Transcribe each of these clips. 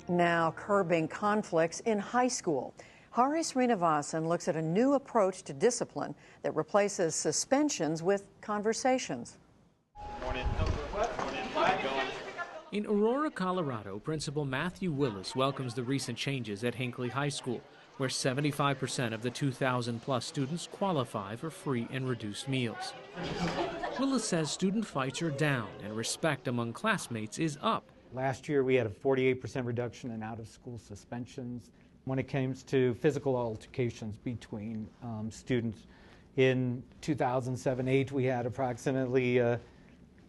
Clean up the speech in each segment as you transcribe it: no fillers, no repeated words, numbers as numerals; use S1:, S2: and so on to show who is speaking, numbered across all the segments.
S1: Now curbing conflicts in high school. Hari Srinivasan looks at a new approach to discipline that replaces suspensions with conversations.
S2: In Aurora, Colorado, Principal Matthew Willis welcomes the recent changes at Hinckley High School, where 75% of the 2,000-plus students qualify for free and reduced meals. Willis says student fights are down and respect among classmates is up.
S3: Last year we had a 48% reduction in out-of-school suspensions. When it comes to physical altercations between students, in 2007-8 we had approximately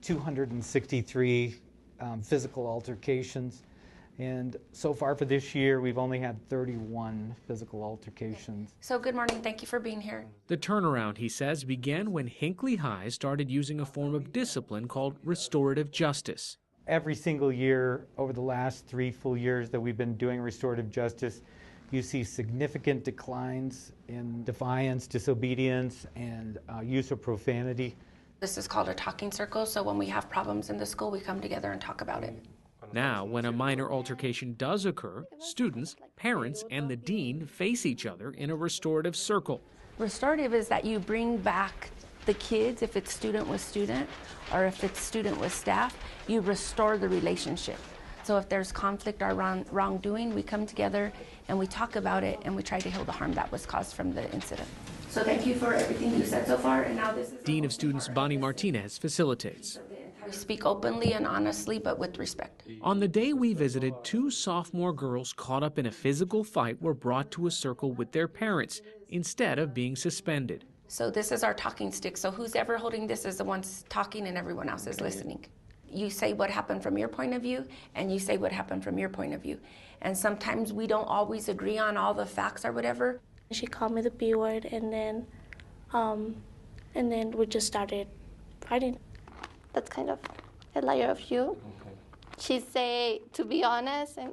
S3: 263 physical altercations. And so far for this year, we've only had 31 physical altercations.
S4: So good morning, thank you for being here.
S2: The turnaround, he says, began when Hinckley High started using a form of discipline called restorative justice.
S3: Every single year over the last 3 full years that we've been doing restorative justice, you see significant declines in defiance, disobedience, and use of profanity.
S4: This is called a talking circle, so when we have problems in the school, we come together and talk about it.
S2: Now, when a minor altercation does occur, students, parents, and the dean face each other in a restorative circle.
S4: Restorative is that you bring back the kids, if it's student with student, or if it's student with staff, you restore the relationship. So if there's conflict or wrongdoing, we come together and we talk about it and we try to heal the harm that was caused from the incident. So thank you for everything you said so far, and now this is...
S2: Dean of Students Bonnie Martinez facilitates.
S4: We speak openly and honestly, but with respect.
S2: On the day we visited, 2 sophomore girls caught up in a physical fight were brought to a circle with their parents instead of being suspended.
S4: So this is our talking stick. So who's ever holding this is the ones talking and everyone else is listening. You say what happened from your point of view, and you say what happened from your point of view. And sometimes we don't always agree on all the facts or whatever.
S5: She called me the B word, and then we just started fighting.
S6: That's kind of a liar of you. Okay. She say to be honest, and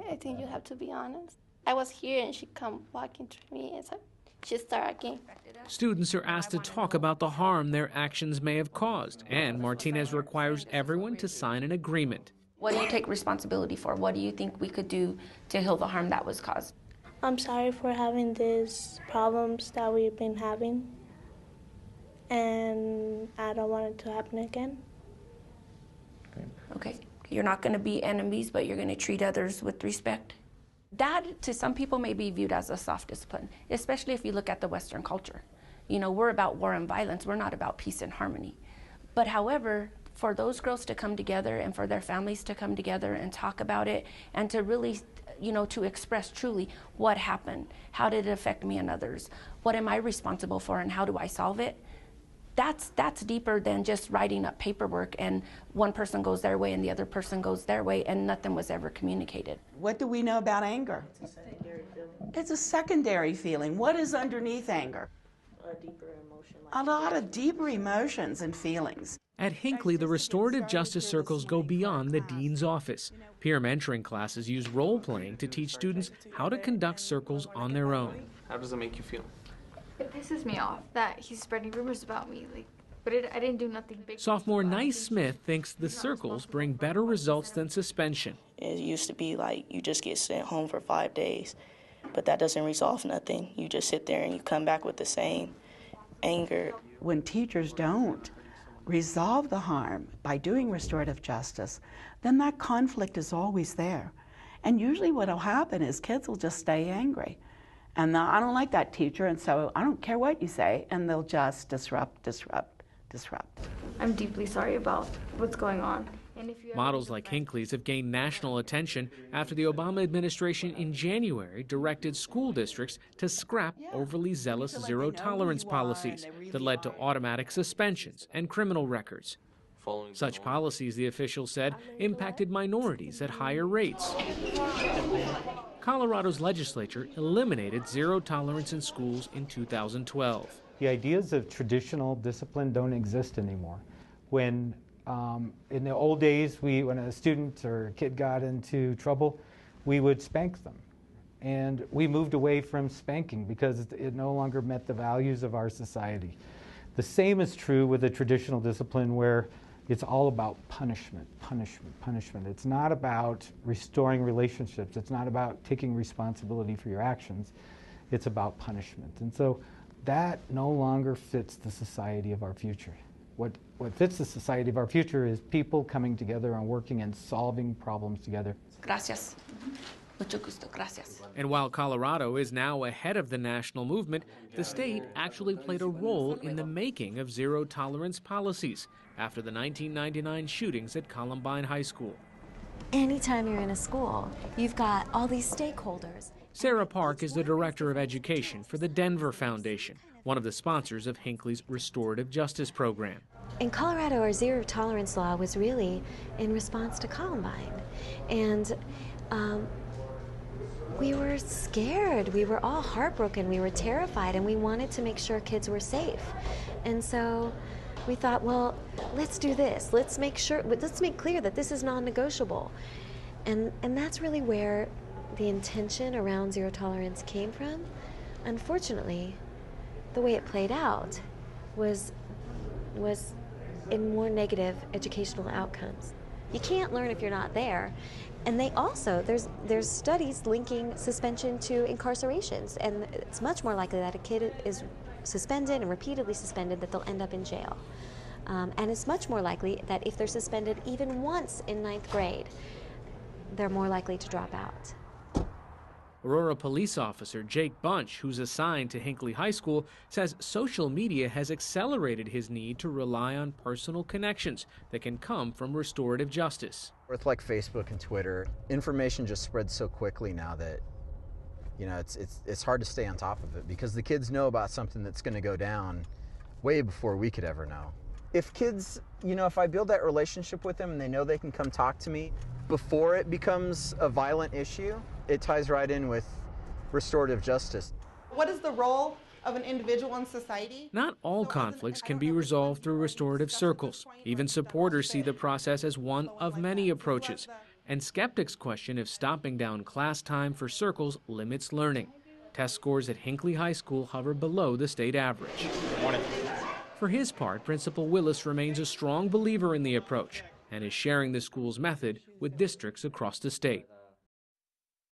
S6: I think you have to be honest. I was here and she come walking to me and so she started again.
S2: Students are asked to talk about the harm their actions may have caused, and Martinez requires everyone to sign an agreement.
S4: What do you take responsibility for? What do you think we could do to heal the harm that was caused?
S5: I'm sorry for having these problems that we've been having, and I don't want it to happen again.
S4: Okay, you're not going to be enemies, but you're going to treat others with respect. That, to some people, may be viewed as a soft discipline, especially if you look at the Western culture. You know, we're about war and violence. We're not about peace and harmony. But however, for those girls to come together and for their families to come together and talk about it and to really, you know, to express truly what happened, how did it affect me and others, what am I responsible for and how do I solve it? That's deeper than just writing up paperwork and one person goes their way and the other person goes their way and nothing was ever communicated.
S7: What do we know about anger? It's a secondary feeling. It's a secondary feeling. What is underneath anger?
S5: A deeper emotion.
S7: A lot of deeper emotions and feelings.
S2: At Hinckley, the restorative justice circles go beyond the dean's office. Peer mentoring classes use role-playing to teach students how to conduct circles on their own.
S8: How does it make you feel?
S9: It pisses me off that he's spreading rumors about me, but I didn't do nothing big.
S2: Sophomore Nice Smith thinks the circles bring better results than suspension.
S10: It used to be like you just get sent home for 5 days, but that doesn't resolve nothing. You just sit there and you come back with the same anger.
S7: When teachers don't resolve the harm by doing restorative justice, then that conflict is always there. And usually what will happen is kids will just stay angry. And I don't like that teacher, and so I don't care what you say, and they'll just disrupt.
S9: I'm deeply sorry about what's going on.
S2: Models like Hinckley's have gained national attention after the Obama administration in January directed school districts to scrap overly zealous zero-tolerance policies that led to automatic suspensions and criminal records. Such policies, the official said, impacted minorities at higher rates. Colorado's legislature eliminated zero tolerance in schools in 2012.
S3: The ideas of traditional discipline don't exist anymore. When in the old days, when a student or a kid got into trouble, we would spank them. And we moved away from spanking because it no longer met the values of our society. The same is true with the traditional discipline where It's all about punishment, punishment, punishment. It's not about restoring relationships. It's not about taking responsibility for your actions. It's about punishment. And so that no longer fits the society of our future. What fits the society of our future is people coming together and working and solving problems together.
S4: Gracias. Mucho gusto. Gracias.
S2: And while Colorado is now ahead of the national movement, the state actually played a role in the making of zero-tolerance policies after the 1999 shootings at Columbine High School.
S8: Anytime you're in a school, you've got all these stakeholders.
S2: Sarah Park is the director of education for the Denver Foundation, one of the sponsors of Hinckley's restorative justice program.
S8: In Colorado, our zero-tolerance law was really in response to Columbine. And we were scared. We were all heartbroken. We were terrified, and we wanted to make sure kids were safe. And so we thought, well, let's do this. Let's make clear that this is non-negotiable. And that's really where the intention around zero tolerance came from. Unfortunately, the way it played out was in more negative educational outcomes. You can't learn if you're not there. And they also, there's studies linking suspension to incarcerations, and it's much more likely that a kid is suspended and repeatedly suspended that they'll end up in jail. And it's much more likely that if they're suspended even once in 9th grade, they're more likely to drop out.
S2: Aurora police officer Jake Bunch, who's assigned to Hinckley High School, says social media has accelerated his need to rely on personal connections that can come from restorative justice.
S11: With like Facebook and Twitter, information just spreads so quickly now that, you know, it's hard to stay on top of it because the kids know about something that's going to go down way before we could ever know. If kids, you know, if I build that relationship with them and they know they can come talk to me before it becomes a violent issue, it ties right in with restorative justice.
S12: What is the role of an individual in society?
S2: Not all conflicts can be resolved through restorative circles. Even supporters see the process as one of many approaches. And skeptics question if stopping down class time for circles limits learning. Test scores at Hinckley High School hover below the state average. For his part, Principal Willis remains a strong believer in the approach and is sharing the school's method with districts across the state.